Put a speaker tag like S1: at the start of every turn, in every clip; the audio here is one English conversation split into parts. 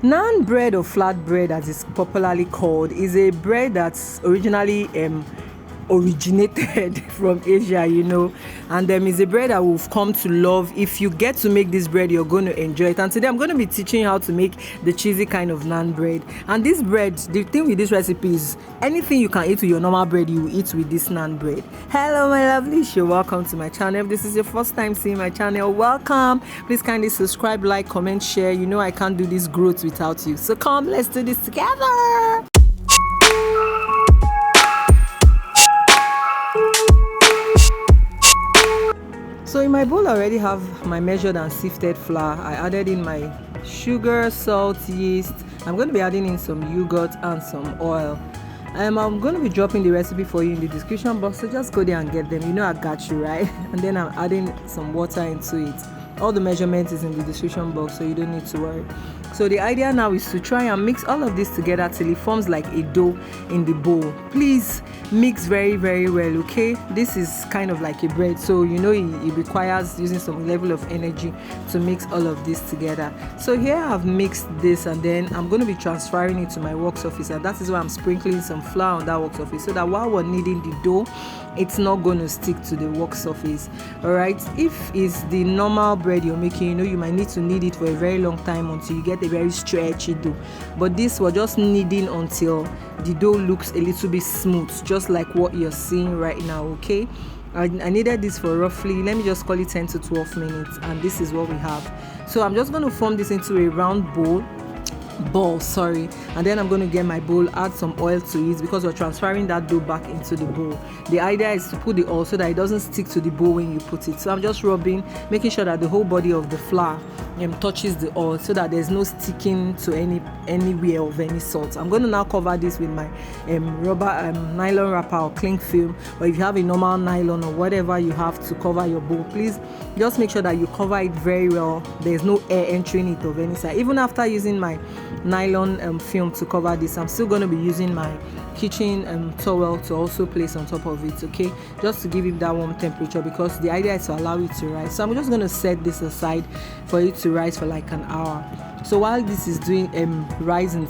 S1: Naan bread or flat bread, as it's popularly called, is a bread that's originally originated from Asia, and is a bread that we've come to love. If you get to make this bread, you're going to enjoy it. And today I'm going to be teaching you how to make the cheesy kind of naan bread. And this bread, the thing with this recipe is anything you can eat with your normal bread, you eat with this naan bread. Hello my lovely show, welcome to my channel. If this is your first time seeing my channel, welcome. Please kindly subscribe, like, comment, share. I can't do this growth without you, so come, let's do this together. So in my bowl I already have my measured and sifted flour. I added in my sugar, salt, yeast. I'm going to be adding in some yogurt and some oil. I'm going to be dropping the recipe for you in the description box, so just go there and get them. I got you, right? And then I'm adding some water into it. All the measurement is in the description box, so you don't need to worry. So the idea now is to try and mix all of this together till it forms like a dough in the bowl. Please mix very, very well, okay? This is kind of like a bread, so it requires using some level of energy to mix all of this together. So here I've mixed this, and then I'm going to be transferring it to my work surface, and that is why I'm sprinkling some flour on that work surface, so that while we're kneading the dough, it's not going to stick to the work surface. All right, if it's the normal bread you're making, you might need to knead it for a very long time until you get a very stretchy dough, but this we're just kneading until the dough looks a little bit smooth, just like what you're seeing right now. Okay, I needed this for roughly, let me just call it 10 to 12 minutes, and this is what we have. So I'm just going to form this into a round ball, and then I'm going to get my bowl, add some oil to it, because we're transferring that dough back into the bowl. The idea is to put the oil so that it doesn't stick to the bowl when you put it. So I'm just rubbing, making sure that the whole body of the flour touches the oil, so that there's no sticking to anywhere of any sort. I'm going to now cover this with my rubber nylon wrapper or cling film, or if you have a normal nylon or whatever you have to cover your bowl, please just make sure that you cover it very well. There's no air entering it of any side. Even after using my nylon film to cover this, I'm still going to be using my kitchen towel to also place on top of it, okay, just to give it that warm temperature, because the idea is to allow it to rise. So I'm just going to set this aside for it to rise for like an hour. So while this is doing rising,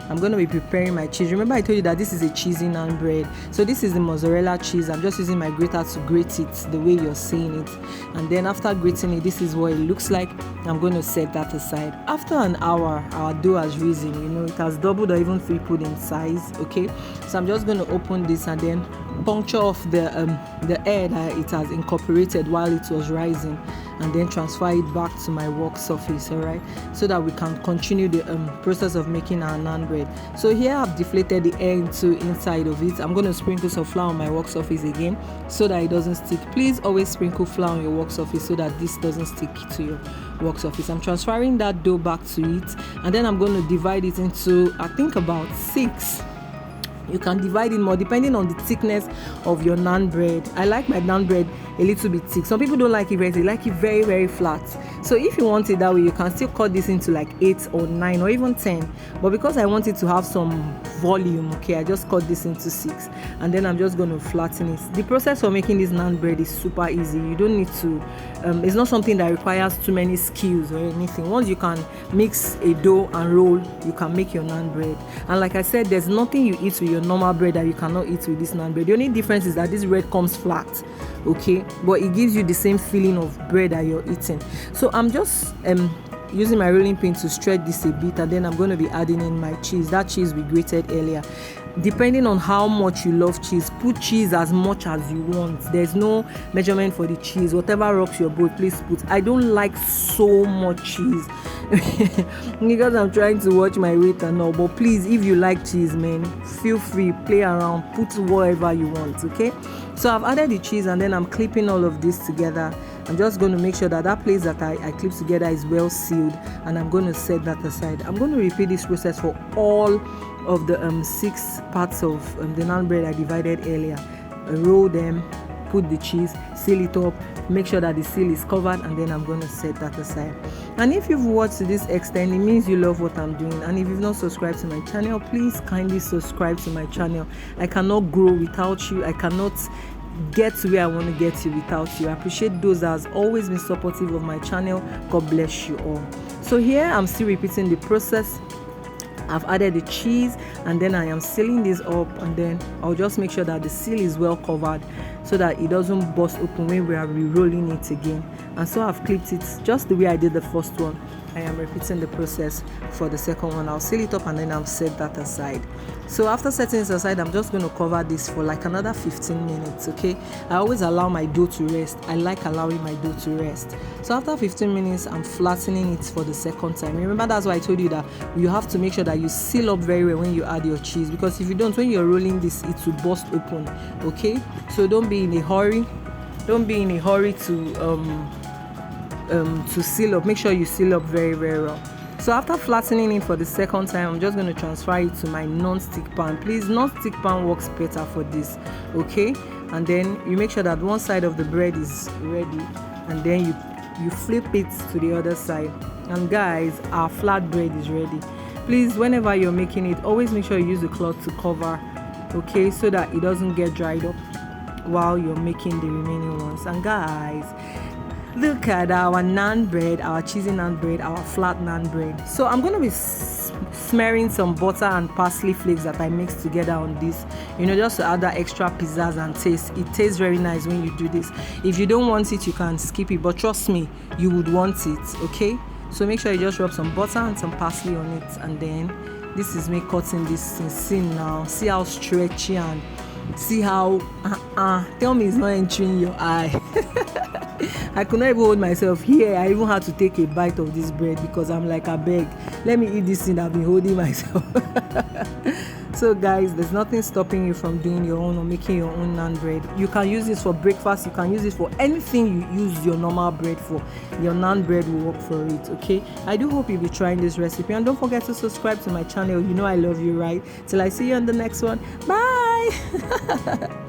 S1: I'm going to be preparing my cheese. Remember I told you that this is a cheesy naan bread, so this is the mozzarella cheese. I'm just using my grater to grate it the way you're seeing it, and then after grating it, this is what it looks like. I'm going to set that aside. After an hour, our dough has risen, it has doubled or even tripled in size. Okay, so I'm just going to open this and then puncture off the air that it has incorporated while it was rising, and then transfer it back to my work surface. All right, so that we can continue the process of making our naan bread. So here I've deflated the air into inside of it. I'm going to sprinkle some flour on my work surface again, so that it doesn't stick. Please always sprinkle flour on your work surface so that this doesn't stick to your work surface. I'm transferring that dough back to it, and then I'm going to divide it into, I think, about 6. You can divide it more depending on the thickness of your naan bread. I like my naan bread a little bit thick. Some people don't like it very thick, they like it very, very flat. So if you want it that way, you can still cut this into like 8 or 9 or even 10. But because I want it to have some volume, okay, I just cut this into 6, and then I'm just going to flatten it. The process for making this naan bread is super easy. You don't need to it's not something that requires too many skills or anything. Once you can mix a dough and roll, you can make your naan bread. And like I said, there's nothing you eat with your normal bread that you cannot eat with this naan bread. The only difference is that this bread comes flat, okay, but it gives you the same feeling of bread that you're eating. So I'm just using my rolling pin to stretch this a bit, and then I'm going to be adding in my cheese, that cheese we grated earlier. Depending on how much you love cheese, put cheese as much as you want. There's no measurement for the cheese. Whatever rocks your boat, please put. I don't like so much cheese because I'm trying to watch my weight and all, but please, if you like cheese, man, feel free, play around, put whatever you want. Okay, so I've added the cheese, and then I'm clipping all of this together. I'm just going to make sure that that place that I clip together is well sealed, and I'm going to set that aside. I'm going to repeat this process for all of the 6 parts of the naan bread I divided earlier. Roll them, put the cheese, seal it up, make sure that the seal is covered, and then I'm going to set that aside. And if you've watched to this extent, it means you love what I'm doing. And if you've not subscribed to my channel, please kindly subscribe to my channel. I cannot grow without you. I cannot get to where I want to get to without you. I appreciate those that has always been supportive of my channel. God bless you all. So here I'm still repeating the process. I've added the cheese, and then I am sealing this up, and then I'll just make sure that the seal is well covered so that it doesn't burst open when we are re-rolling it again. And so I've clipped it just the way I did the first one. I am repeating the process for the second one. I'll seal it up and then I'll set that aside. So after setting it aside, I'm just going to cover this for like another 15 minutes. Okay, I always allow my dough to rest. I like allowing my dough to rest. So after 15 minutes, I'm flattening it for the second time. Remember, that's why I told you that you have to make sure that you seal up very well when you add your cheese, because if you don't, when you're rolling this, it will burst open. Okay, so don't be in a hurry. Don't be in a hurry to seal up. Make sure you seal up very well. So after flattening it for the second time, I'm just going to transfer it to my non-stick pan. Please, non-stick pan works better for this. Okay, and then you make sure that one side of the bread is ready, and then you flip it to the other side. And guys, our flat bread is ready. Please, whenever you're making it, always make sure you use the cloth to cover, okay, so that it doesn't get dried up while you're making the remaining ones. And guys, look at our naan bread, our cheesy naan bread, our flat naan bread. So I'm going to be smearing some butter and parsley flakes that I mixed together on this, just to add that extra pizzazz and taste. It tastes very nice when you do this. If you don't want it, you can skip it, but trust me, you would want it. Okay, so make sure you just rub some butter and some parsley on it, and then this is me cutting this thing. See now, see how stretchy, and see how tell me it's not entering your eye. I could not even hold myself here. I even had to take a bite of this bread because I'm like, I beg, let me eat this thing I've been holding myself. So guys, there's nothing stopping you from doing your own or making your own naan bread. You can use this for breakfast. You can use it for anything you use your normal bread for. Your naan bread will work for it. Okay, I do hope you'll be trying this recipe, and don't forget to subscribe to my channel. I love you, right? Till I see you on the next one. Bye.